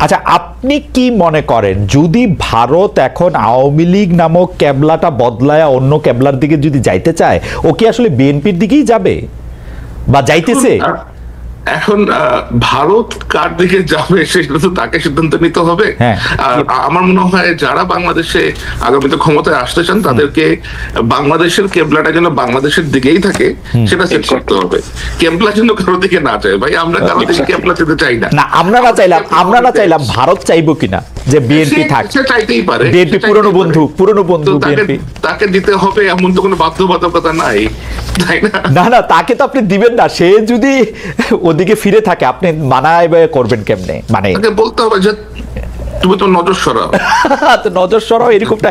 আচ্ছা, আপনি কি মনে করেন যদি ভারত এখন আওয়ামী লীগ নামক ক্যাবলাটা বদলায় অন্য ক্যাবলার দিকে যদি যাইতে চায়, ও কি আসলে বিএনপির দিকেই যাবে বা যাইতেছে? এখন ভারত কার দিকে যাবে সেটা তো তাকে সিদ্ধান্ত নিতে হবে। আর আমার মনে হয় যারা বাংলাদেশে আগামীতে ক্ষমতায় আসতে চান তাদেরকে বাংলাদেশের কেবলাটা যেন বাংলাদেশের দিকেই থাকে সেটা সেট করতে হবে। কেবলা যেন কারোর দিকে না যায়। ভাই, আমরা কারোর দিকে কেবলা যেতে চাই না। আমরা না চাইলাম ভারত চাইবো কিনা যে বিএনপি থাকে, সে চাইতেই পারে। বিএনপি পুরনো বন্ধু বিএনপি, তাকে দিতে হবে এমন তো কোনো বাধ্যবাধকতা নাই, তাই না? না, তাকে তো আপনি দিবেন না। সে যদি ওদিকে ফিরে থাকে আপনি মানায় করবেন কেমনে? মানে বলতে হবে যে তুমি তো নজর সরাও, নজর সরাও এরকমটা।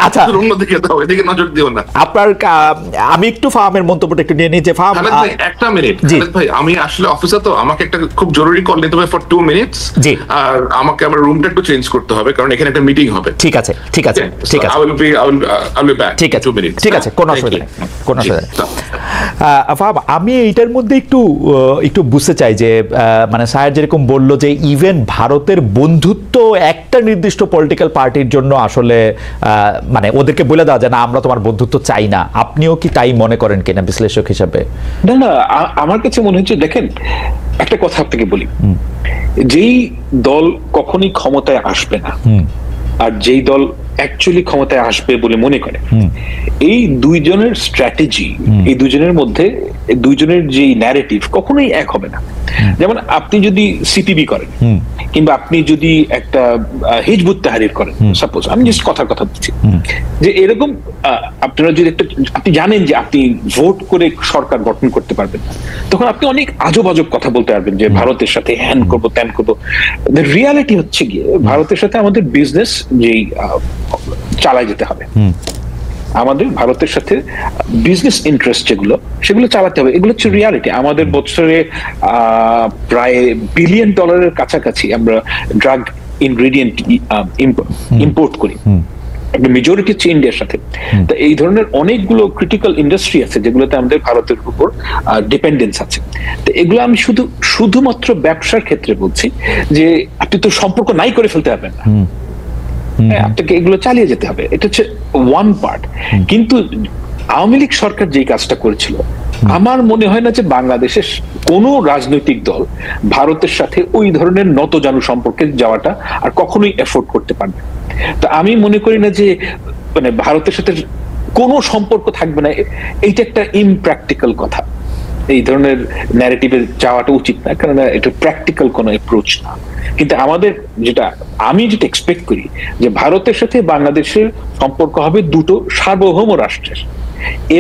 আচ্ছা, অন্যদিকে দাও, এদিকে নজর দিও না। আপনার আমি একটু ফাহামের মন্তব্যটা একটু নিয়ে নিই। যে ফাহাম, একটা মিনিট ভাই, আমি আসলে অফিসে, তো আমাকে একটা খুব জরুরি কল নিতে হবে ফর 2 মিনিটস। আর আমাকে আমার রুমটা একটু চেঞ্জ করতে হবে কারণ এখানে একটা মিটিং হবে। ঠিক আছে I will be back. ঠিক আছে 2 মিনিটস। ঠিক আছে, কোনো অসুবিধা নেই, কোনো অসুবিধা নেই। ফাহাম, আমি এইটার মধ্যে একটু বুঝতে চাই যে মানে স্যার যেরকম বললো যে ইভেন ভারতের বন্ধুত্ব একটা নির্দিষ্ট পলিটিক্যাল পার্টির জন্য আসলে মানে ওদেরকে বলে দেওয়া যায় না আমরা তোমার বন্ধুত্ব চাই না। আপনিও কি তাই মনে করেন কিনা বিশ্লেষক হিসাবে? না, আমার কাছে মনে হচ্ছে, দেখেন একটা কথা আপনাকে বলি, যেই দল কখনই ক্ষমতায় আসবে না আর যেই দল অ্যাকচুয়ালি ক্ষমতায় আসবে বলে মনে করে, এই দুইজনের স্ট্র্যাটেজি, এই দুজনের মধ্যে দুইজনের যে ন্যারেটিভ কখনোই এক হবে না। যেমন আপনি যদি সিপিবি করেন কিংবা আপনি যদি একটা হিজবুত তাহরির করেন, সাপোজ, আমি জাস্ট কথার কথা বলছি, যে এরকম আপনারা যদি আপনি জানেন যে আপনি ভোট করে সরকার গঠন করতে পারবেন না, তখন আপনি অনেক আজব আজব কথা বলতে পারবেন যে ভারতের সাথে হ্যান করবো ত্যান করবো। রিয়ালিটি হচ্ছে গিয়ে ভারতের সাথে আমাদের বিজনেস যেই চালায় যেতে হবে, আমাদের ভারতের সাথে বিজনেস ইন্টারেস্ট সেগুলো চালাতে হবে। এগুলো হচ্ছে রিয়ালিটি। আমাদের বছরে প্রায় $1 বিলিয়ন কাছাকাছি আমরা ড্রাগ ইনগ্রেডিয়েন্ট ইম্পোর্ট করি, মেজরিটি হচ্ছে ইন্ডিয়ার সাথে। তো এই ধরনের অনেকগুলো ক্রিটিক্যাল ইন্ডাস্ট্রি আছে যেগুলোতে আমাদের ভারতের উপর ডিপেন্ডেন্স আছে। তো এগুলো আমি শুধুমাত্র ব্যবসার ক্ষেত্রে বলছি যে আপনি তো সম্পর্ক নাই করে ফেলতে পারবেন না, আপনাকে এগুলো চালিয়ে যেতে হবে। এটা হচ্ছে ওয়ান পার্ট। কিন্তু আওয়ামী লীগ সরকার যেই কাজটা করেছিল, আমার মনে হয় না যে বাংলাদেশের কোনো রাজনৈতিক দল ভারতের সাথে ওই ধরনের নতজানু সম্পর্কে যাওয়াটা আর কখনোই এফোর্ড করতে পারবে। তো আমি মনে করি না যে মানে ভারতের সাথে কোনো সম্পর্ক থাকবে না, এইটা একটা ইমপ্র্যাকটিক্যাল কথা। এই ধরনের ন্যারেটিভে যাওয়াটা উচিত না, কারণ এটা প্র্যাকটিক্যাল কোনো অ্যাপ্রোচ না। কিন্তু আমি যেটা এক্সপেক্ট করি যে ভারতের সাথে বাংলাদেশের সম্পর্ক হবে দুটো সার্বভৌম রাষ্ট্রের,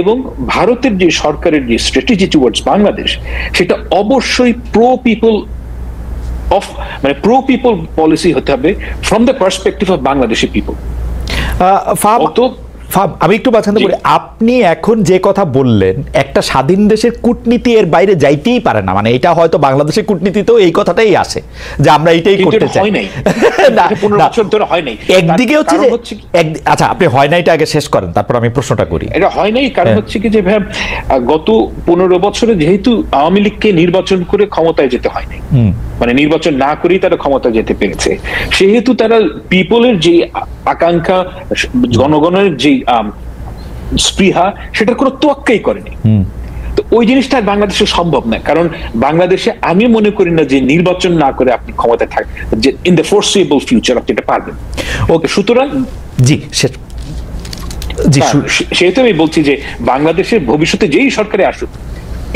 এবং ভারতের যে সরকারের যে স্ট্র্যাটেজি টুয়ার্ডস বাংলাদেশ, সেটা অবশ্যই প্রো পিপল পলিসি হতে হবে from the perspective of Bangladeshi people. আমি একটু বাছাতে বলি, আপনি এখন যে কথা বললেন একটা স্বাধীন দেশের কূটনীতি এর বাইরে যাইতেই পারে না, মানে এটা হয়তো বাংলাদেশের কূটনীতিতেও এই কথাটাই আসে যে আমরা এইটাই করতে চাই। একদিকে হচ্ছে যে আচ্ছা, আপনি হয় না এটা আগে শেষ করেন, তারপর আমি প্রশ্নটা করি। এটা হয় নাই কারণ হচ্ছে কি যে গত 15 বছরে যেহেতু আওয়ামী লীগকে নির্বাচন করে ক্ষমতায় যেতে হয় নাই, মানে নির্বাচন না করেই তারা ক্ষমতায় যেতে পেরেছে, সেহেতু তারা পিপলের যে আকাঙ্ক্ষা, জনগণের যে স্পৃহা, সেটার কোনো তোয়াক্কাই করেনি। তো ওই জিনিসটা বাংলাদেশে সম্ভব না, কারণ বাংলাদেশে আমি মনে করি না যে নির্বাচন না করে আপনি ক্ষমতায় থাকবেন যে ইন দ্য ফোরসিবল ফিউচার আপনি এটা পারবেন। ওকে, সুতরাং সেহেতু আমি বলছি যে বাংলাদেশের ভবিষ্যতে যেই সরকারে আসুক,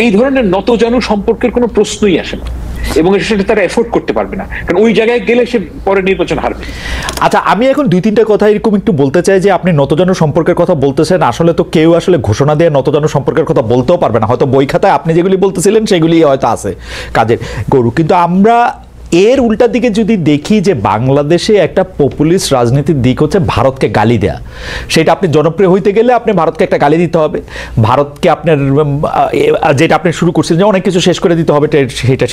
এই ধরনের নতজানু সম্পর্কের কোনো প্রশ্নই আসে না, এবং সেটা তারা এফোর্ড করতে পারবে না, কারণ ওই জায়গায় গেলে সে পরে নির্বাচন হারবে। আচ্ছা, আমি এখন 2-3টা কথা এরকম একটু বলতে চাই যে আপনি নতজানু সম্পর্কের কথা বলতেছেন, আসলে তো কেউ আসলে ঘোষণা দিয়ে নতজানু সম্পর্কের কথা বলতেও পারবে না, হয়তো বই খাতায় আপনি যেগুলি বলতেছিলেন সেগুলি হয়তো আছে কাজের গরু। কিন্তু আমরা এর উল্টা দিকে যদি দেখি যে বাংলাদেশে একটা পপুলিস্ট রাজনীতির দিক হচ্ছে ভারতকে গালি দেয়া। সেটা আপনি জনপ্রিয় হইতে গেলে আপনি ভারতকে একটা গালি দিতে হবে, ভারতকে আপনার যেটা আপনি শুরু করছেন যে অনেক কিছু শেষ করে দিতে হবে,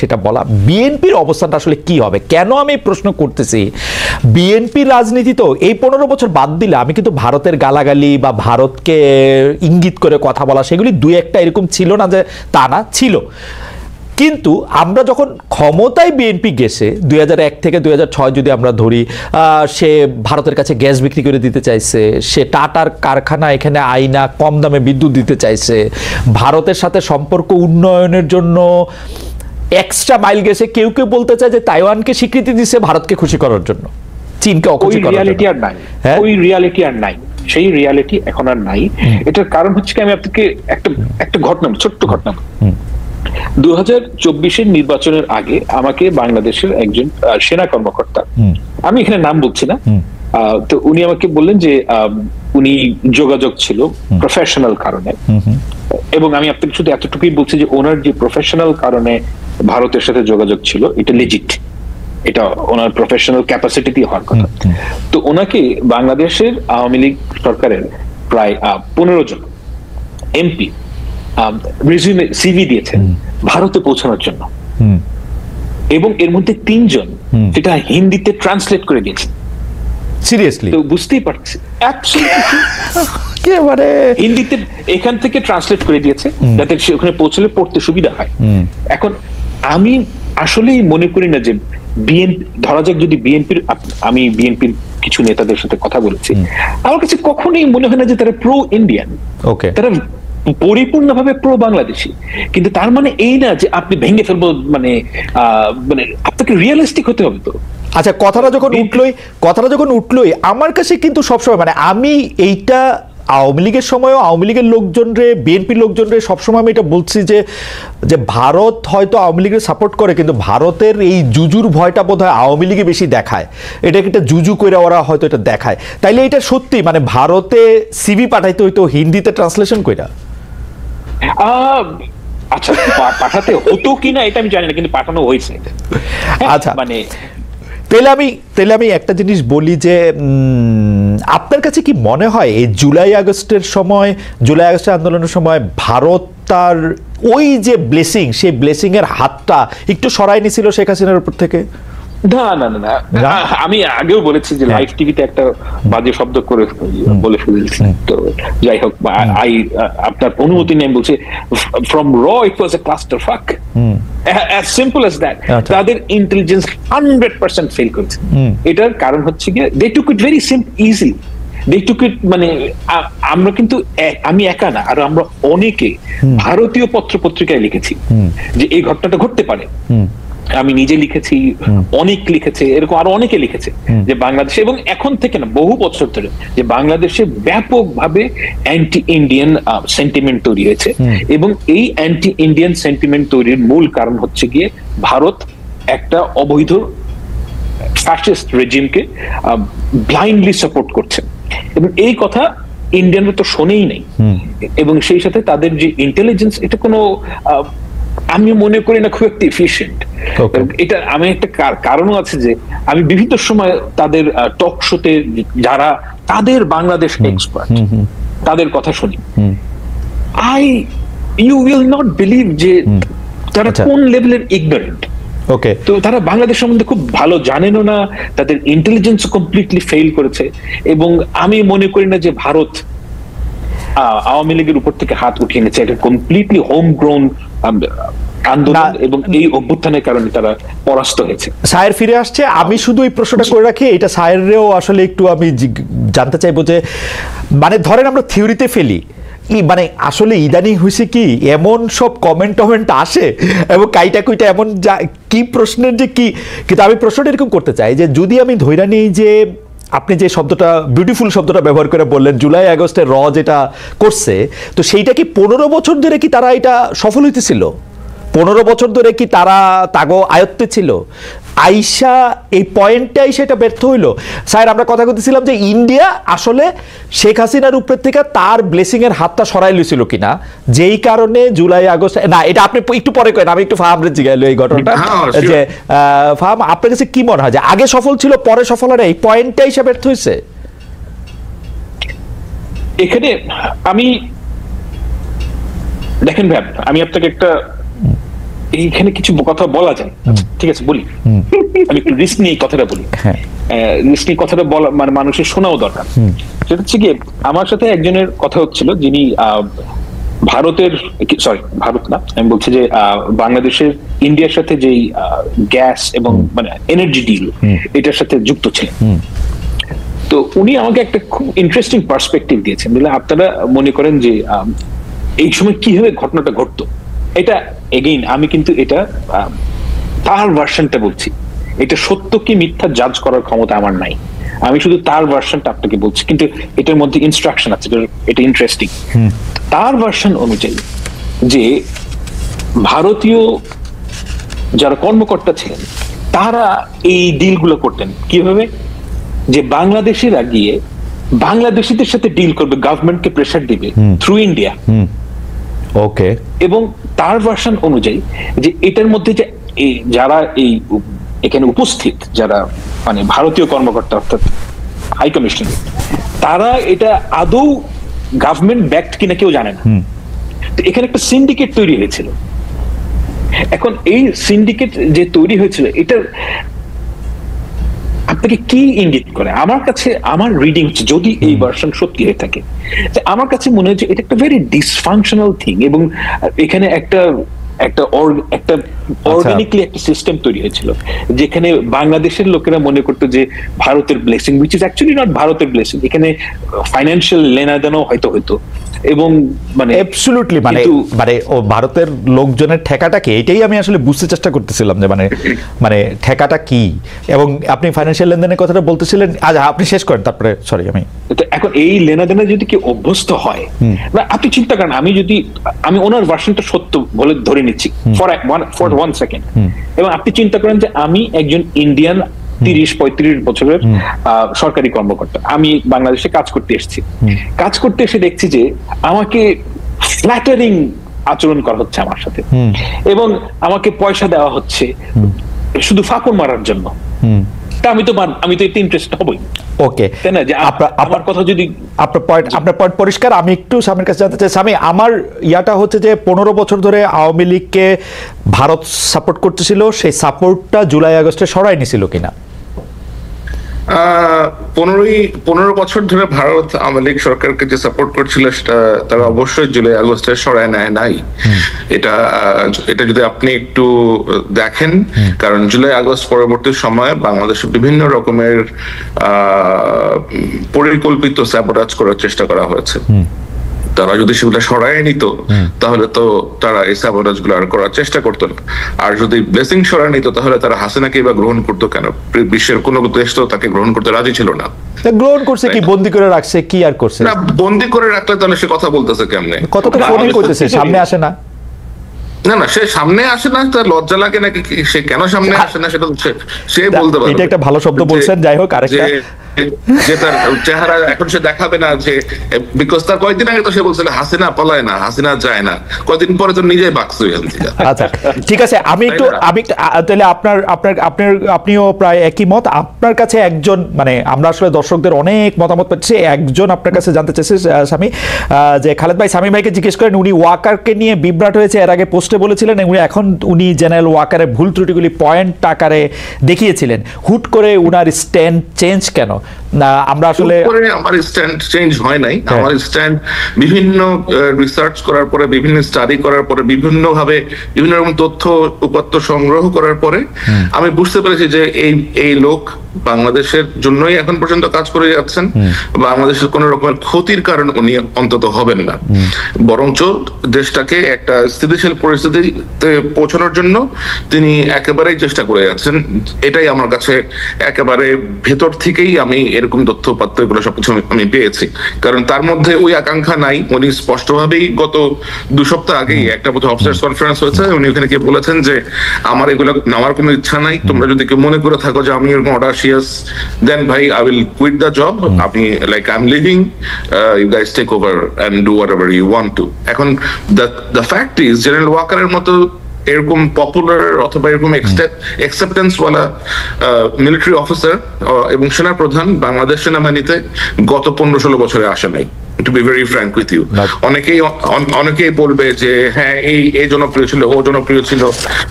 সেটা বলা। বিএনপির অবস্থানটা আসলে কি হবে? কেন আমি প্রশ্ন করতেছি, বিএনপির রাজনীতি তো এই 15 বছর বাদ দিলে আমি কিন্তু ভারতের গালাগালি বা ভারতকে ইঙ্গিত করে কথা বলা সেগুলি 2-1টা এরকম ছিল না যে তা না, ছিল। কিন্তু আমরা যখন ক্ষমতায় বিএনপি গেছে 2001 থেকে 2006 যদি আমরা ধরি, সে ভারতের কাছে গ্যাস বিক্রি করে দিতে চাইছে, সে টাটার কারখানা এখানে আইনা কম দামে বিদ্যুৎ দিতে চাইছে, ভারতের সাথে সম্পর্ক উন্নয়নের জন্য এক্সট্রা মাইল গেছে। কেউ কেউ বলতে চায় যে তাইওয়ানকে স্বীকৃতি দিছে ভারতকে খুশি করার জন্য, চীনকে অখুশি করার জন্য। ওই রিয়ালিটি আর নাই, সেই রিয়ালিটি এখন আর নাই। এটার কারণ হচ্ছে কি, আমি আপনাকে একটা ঘটনা, ছোট্ট ঘটনা। 2024 নির্বাচনের আগে আমাকে বাংলাদেশের একজন সেনা কর্মকর্তা, আমি এখানে নাম বলছি না, তো উনি আমাকে বললেন যে উনি যোগাযোগ ছিল প্রফেশনাল কারণে, এবং আমি আপনাকে শুধু এতটুকুই বলছি যে ওনার যে প্রফেশনাল কারণে ভারতের সাথে যোগাযোগ ছিল এটা লেজিট, এটা ওনার প্রফেশনাল ক্যাপাসিটি হওয়ার কথা। তো ওনাকে বাংলাদেশের আওয়ামী লীগ সরকারের প্রায় 15 জন এমপি রিজিউমে সিভি দিয়েছেন ভারতে পৌঁছানোর জন্য, এবং এর মধ্যে 3 জন সেটা হিন্দিতে ট্রান্সলেট করে দিয়েছেন। সিরিয়াসলি? তো বুঝতেই পারছি, একেবারে হিন্দিতে এখান থেকে ট্রান্সলেট করে দিয়েছে যাতে সে ওখানে পৌঁছলে পড়তে সুবিধা হয়। এখন আমি আসলেই মনে করি না যে বিএনপি, ধরা যাক যদি বিএনপির, আমি বিএনপির কিছু নেতাদের সাথে কথা বলেছি, আমার কাছে কখনোই মনে হয় না যে তারা প্রো ইন্ডিয়ান, তারা পরিপূর্ণভাবে প্রো বাংলাদেশী। কিন্তু তার মানে এই না যে আপনি ভেঙে ফেলবো, মানে আপনাকে রিয়েলিস্টিক হতে হবে। তো আচ্ছা, কথাটা যখন উঠলোই আমার কাছে কিন্তু সবসময়, মানে আমি এইটা আওয়ামী লীগের সময়ও আওয়ামী লীগের লোকজনরে, বিএনপির লোকজনরে সবসময় আমি এটা বলছি যে ভারত হয়তো আওয়ামী লীগের সাপোর্ট করে, কিন্তু ভারতের এই জুজুর ভয়টা বোধহয় আওয়ামী লীগে বেশি দেখায়, এটাকে একটা জুজু করে ওরা হয়তো এটা দেখায়। তাইলে এটা সত্যি, মানে ভারতে সিভি পাঠাইতে হইতো হিন্দিতে ট্রান্সলেশন কইরা? আচ্ছা, পাঠাতে হতো কিনা এটা আমি জানি না, কিন্তু পাঠানো হয়েছে। আচ্ছা, মানে তাহলে আমি একটা জিনিস বলি যে আপনার কাছে কি মনে হয় এই জুলাই আগস্টের আন্দোলনের সময় ভারত তার ওই যে ব্লেসিং, সেই ব্লেসিং এর হাতটা একটু সরাই নিছিল শেখ হাসিনার উপর থেকে? না, আমি আগেও বলেছি যে লাইভ টিভিতে একটা বাজে শব্দ করে বলে ফেলেছি। তো যাই হোক, আপনার অনুমতি নেই বলছি, ফ্রম র ইট ওয়াজ এ ক্লাস্টার ফাক, as simple as that. তাদের ইন্টেলিজেন্স 100% ফেল করেছে। এটার কারণ হচ্ছে গিয়ে they took it very easily. They took it, মানে আমরা কিন্তু, আমি একা না, আর আমরা অনেকে ভারতীয় পত্র পত্রিকায় লিখেছি যে এই ঘটনাটা ঘটতে পারে। আমি নিজে লিখেছি, অনেক লিখেছে, এরকম আরো অনেকে লিখেছে যে বাংলাদেশে, এবং এখন থেকে না, বহু বছর ধরে, যে বাংলাদেশে ব্যাপকভাবে অ্যান্টি ইন্ডিয়ান সেন্টিমেন্ট তৈরি হয়েছে, এবং এই অ্যান্টি ইন্ডিয়ান সেন্টিমেন্ট তৈরির মূল কারণ হচ্ছে গিয়ে ভারত একটা অবৈধ ফ্যাসিস্ট রেজিমকে ব্লাইন্ডলি সাপোর্ট করছে, এবং এই কথা ইন্ডিয়ানরা তো শোনেই নেই। এবং সেই সাথে তাদের যে ইন্টেলিজেন্স, এটা কোনো, আমি মনে করি না খুব একটা এফিশিয়েন্ট। এটা আমি একটা কারণও আছে যে আমি বিভিন্ন সময় তাদের টক শোতে যারা তাদের বাংলাদেশ এক্সপার্ট, তাদের কথা শুনি, ইউ উইল নট বিলিভ যে তারা কোন লেভেলের ইগনোরেন্ট। তো তারা বাংলাদেশ সম্বন্ধে খুব ভালো জানেনও না, তাদের ইন্টেলিজেন্স কমপ্লিটলি ফেইল করেছে। এবং আমি মনে করি না যে ভারত আওয়ামী লীগের উপর থেকে হাত উঠিয়ে নিচ্ছে, এটা কমপ্লিটলি হোম গ্রোন আন্দোলন, এবং এই অভ্যুত্থানের কারণে তারা পরাস্ত হয়েছে। সায়ের ফিরে আসছে, আমি শুধু এই প্রশ্নটা করে রাখি, এটা সায়েরও আসলে একটু আমি জানতে চাইবো যে, মানে ধরেন আমরা থিওরিতে ফেলি, মানে আসলে ইদানিং হয়েছে কি এমন সব কমেন্ট আসে এবং কাইটা কুইটা এমন কি প্রশ্নের যে কি, কিন্তু আমি প্রশ্নটা এরকম করতে চাই যে যদি আমি ধইরা নিই যে আপনি যে শব্দটা, বিউটিফুল শব্দটা ব্যবহার করে বললেন, জুলাই আগস্টে যেটা করছে, তো সেইটা কি 15 বছর ধরে কি তারা এটা সফল হইতেছিল? 15 বছর ধরে কি তারা তাগো আয়ত্তে ছিল? আইসা এই পয়েন্টে আইসা এটা ব্যর্থ হইলো। স্যার, আমরা কথা বলতেছিলাম যে ইন্ডিয়া আসলে শেখ হাসিনার উপর থেকে তার ব্লেসিং এর হাতটা সরাই লইছিল কিনা, যেই কারণে জুলাই আগস্ট, না এটা আপনি একটু পরে করেন, আমি একটু ফাহামরে জিগাইলো এই ঘটনাটা, যে ফাহাম আপনার কাছে কি মনে হয় যে আগে সফল ছিল, পরে সফল হয়, এই পয়েন্টে আইসা ব্যর্থ হয়েছে? এখানে আমি, দেখেন ভাই, আমি আপনাকে একটা, এইখানে কিছু কথা বলা যায়, ঠিক আছে বলি, আমি একটু রিস্ক নিয়ে কথাটা বলি। রিস্ক নিয়ে কথাটা বলা মানে মানুষের শোনাও দরকার। সেটা হচ্ছে গিয়ে, আমার সাথে একজনের কথা হচ্ছিল যিনি ভারতের, সরি ভারত না, আমি বলছি যে বাংলাদেশের ইন্ডিয়ার সাথে যেই গ্যাস এবং মানে এনার্জি ডিল এটার সাথে যুক্ত ছিলেন। তো উনি আমাকে একটা খুব ইন্টারেস্টিং পার্সপেক্টিভ দিয়েছেন। বলে আপনারা মনে করেন যে এই সময় কিভাবে ঘটনাটা ঘটতো, এটা এগেইন আমি কিন্তু এটা তার ভার্সনটা বলছি, এটা সত্য কি মিথ্যা জাজ করার ক্ষমতা আমার নাই, আমি শুধু তার ভার্সনটা আপনাকে বলছি, কিন্তু এটার মধ্যে ইনস্ট্রাকশন আছে, এটা ইন্টারেস্টিং। তার ভার্সন অনুযায়ী যে ভারতীয় যারা কর্মকর্তা ছিলেন তারা এই ডিলগুলো করতেন কিভাবে, যে বাংলাদেশিরা গিয়ে বাংলাদেশিদের সাথে ডিল করবে, গভর্নমেন্টকে প্রেসার দিবে থ্রু ইন্ডিয়া। ওকে। এবং তার ভার্সন অনুযায়ী যে এটার মধ্যে যে যারা এই এখানে উপস্থিত যারা মানে ভারতীয় কর্মকর্তা অর্থাৎ হাই কমিশন, তারা এটা আদৌ গভর্নমেন্ট ব্যাকড কিনা কেউ জানে না। তো এখানে একটা সিন্ডিকেট তৈরি হয়েছিল। এখন এই সিন্ডিকেট যে তৈরি হয়েছিল এটার আপনাকে কি ইঙ্গিত করে, আমার কাছে আমার রিডিং হচ্ছে, যদি এই ভার্সন সত্যি হয়ে থাকে, আমার কাছে মনে হচ্ছে এটা একটা ভেরি ডিসফাংশনাল থিং, এবং এখানে একটা অর্গানিকলি একটা সিস্টেম তৈরি হয়েছিল যেখানে বাংলাদেশের লোকেরা মনে করতো যে ভারতের blessing, which is actually not ভারতের ব্লেসিং, এখানে ফাইন্যান্সিয়াল লেনাদেনও হয়তো হতো। এবং মানে অ্যাবসলিউটলি মানে ও ভারতের লোকজনের ঠেকাটা কি, এটাই আমি আসলে বুঝতে চেষ্টা করতেছিলাম যে মানে ঠেকাটা কি। এবং আপনি ফাইন্যান্সিয়াল লেনদেনের কথাটা বলতেছিলেন, আচ্ছা আপনি শেষ করেন তারপরে, সরি। এখন এই লেনাদেনে যদি কেউ অভ্যস্ত হয়, আপনি চিন্তা করেন, আমি ওনার ভার্সনটা সত্য বলে ধরে নিচ্ছি ফর ওয়ান সেকেন্ড, এবং আপনি চিন্তা করেন যে আমি একজন ইন্ডিয়ান 30-35 বছরের সরকারি কর্মকর্তা, আমি বাংলাদেশে কাজ করতে এসেছি, কাজ করতে এসে দেখছি যে আমাকে ফ্ল্যাটারিং আচরণ করা হচ্ছে আমার সাথে, এবং আমাকে পয়সা দেওয়া হচ্ছে শুধু ফাঁপড় মারার জন্য। তা আমি তো এতে ইন্টারেস্ট হবই। ওকে, তাই না? যে আমার কথা যদি আপনার পয়েন্ট পরিষ্কার। আমি একটু স্বামীর কাছে জানতে চাই, স্বামী আমার ইয়াটা হচ্ছে যে 15 বছর ধরে আওয়ামী লীগকে ভারত সাপোর্ট করতেছিল, সেই সাপোর্টটা জুলাই আগস্টে সরাই নিছিল কিনা? 15 বছর ধরে ভারত আওয়ামী লীগ সরকারকে যে সাপোর্ট করছিল সেটা তারা অবশ্যই জুলাই আগস্টে সরায় নেয় নাই। এটা যদি আপনি একটু দেখেন, কারণ জুলাই আগস্ট পরবর্তী সময়ে বাংলাদেশে বিভিন্ন রকমের পরিকল্পিত স্যাবোটাজ করার চেষ্টা করা হয়েছে। তারা যদি সেগুলো সরাই নিত তাহলে তো তারা এই স্যাবোটাজ গুলো আর করার চেষ্টা করতো না। আর যদি ব্লেসিং সরাই নিত তাহলে তারা হাসিনাকে বা গ্রহণ করতো কেন? বিশ্বের কোনো দেশ তো তাকে গ্রহণ করতে রাজি ছিল না। গ্রহণ করছে কি, বন্দি করে রাখছে, কি আর করছে? না, বন্দি করে রাখলে তাহলে সে কথা বলতেছে কেমনে? কত তো ফোনই করতেছে, সামনে আসে না। না, সে সামনে আসে না, তার লজ্জা লাগে নাকি? সে কেন সামনে আসে না সেটা সে বলতে পারে। এটা একটা ভালো শব্দ বলছেন। যাই হোক, আরেকটা যে তার চেহারা এখন সে দেখাবে না, যে বিকজ তার কয়েকদিন আগে তো সে বলছিল হাসিনা পলায় না, হাসিনা যায় না, কয়েকদিন পরে তো নিজেই বাক্স হয়ে গেছে। আচ্ছা ঠিক আছে, আমি তাহলে আপনিও প্রায় একই মত। আপনার কাছে একজন, মানে আমরা আসলে দর্শকদের অনেক মতামত পাচ্ছি, একজন আপনার কাছে জানতে চাইছে স্বামী, যে খালেদ ভাই সামী ভাইকে জিজ্ঞেস করেন, উনি ওয়াকারকে নিয়ে বিভ্রাট হয়েছে, এর আগে পোস্টে বলেছিলেন, এখন উনি জেনারেল ওয়াকারের ভুল ত্রুটিগুলি পয়েন্ট আকারে দেখিয়েছিলেন, হুট করে উনার স্ট্যান্ড চেঞ্জ কেন? না, আমরা আসলে আমার স্ট্যান্ড চেঞ্জ হয় নাই। আমার স্ট্যান্ড বিভিন্ন রিসার্চ করার পরে, বিভিন্ন স্টাডি করার পরে, বিভিন্ন রকম তথ্য উপাত্ত সংগ্রহ করার পরে আমি বুঝতে পেরেছি যে এই লোক বাংলাদেশের জন্যই এখন পর্যন্ত কাজ করে যাচ্ছেন। বাংলাদেশের কোন রকমের ক্ষতির কারণ উনি অন্তত হবেন না, বরঞ্চ দেশটাকে একটা স্থিতিশীল পরিস্থিতিতে পৌঁছানোর জন্য তিনি একেবারেই চেষ্টা করে যাচ্ছেন। এটাই আমার কাছে একেবারে ভেতর থেকেই আমি এরকম তথ্য উপাত্ত এগুলো সবকিছু আমি পেয়েছি। কারণ তার মধ্যে ওই আকাঙ্ক্ষা নাই। উনি স্পষ্টভাবেই গত 2 সপ্তাহ আগেই একটা বোধহয় অফিসার্স কনফারেন্স হয়েছে, উনি ওখানে গিয়ে বলেছেন যে আমার এগুলো নেওয়ার কোনো ইচ্ছা নাই, তোমরা যদি কেউ মনে করে থাকো যে আমি এরকম অডাসিয়াস, দেন ভাই I will quit the job, আপনি like I am leaving, you guys take over and do whatever you want to. এখন দ্য ফ্যাক্ট ইজ জেনারেল ওয়াকারের মতো এরকম পপুলার অথবা এরকম অ্যাকসেপ্টেন্স ওয়ালা মিলিটারি অফিসার এবং সেনা প্রধান বাংলাদেশ সেনাবাহিনীতে গত 15-16 বছরে আসে নাই। To be very frank with you, অনেকেই বলবে যে হ্যাঁ এই জনপ্রিয় ছিল, ও জনপ্রিয় ছিল।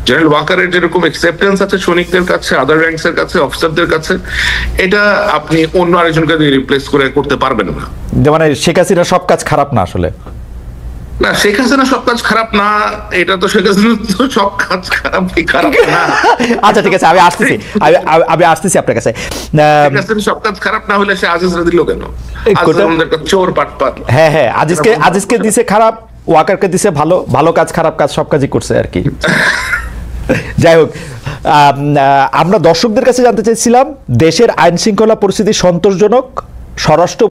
জেনারেল ওয়াকারের যেরকম অ্যাকসেপ্টেন্স আছে সৈনিকদের কাছে, আদার র্যাঙ্কস এর কাছে, অফিসারদের কাছে, এটা আপনি অন্য আরেকজনকে রিপ্লেস করতে পারবেন না। মানে শেখ হাসিনা সব কাজ খারাপ না আসলে। না, শেখ হাসিনা সব কাজ খারাপ না, এটা তো শেখ হাসিনা তো সব কাজ খারাপ না। আচ্ছা ঠিক আছে, আমি আসতেছি আপনার কাছে। শেখ হাসিনা সব কাজ খারাপ না হলে সে আজিজরা দিল কেন? চোর পাটপাট। হ্যাঁ হ্যাঁ, আজিজকে দিছে খারাপ, ওয়াকারকে দিছে ভালো, ভালো কাজ খারাপ কাজ সব কাজই করছে আর কি। যাই হোক, আমরা দর্শকদের কাছে জানতে চাইছিলাম দেশের আইন শৃঙ্খলা পরিস্থিতি সন্তোষজনক, স্বরাষ্ট্র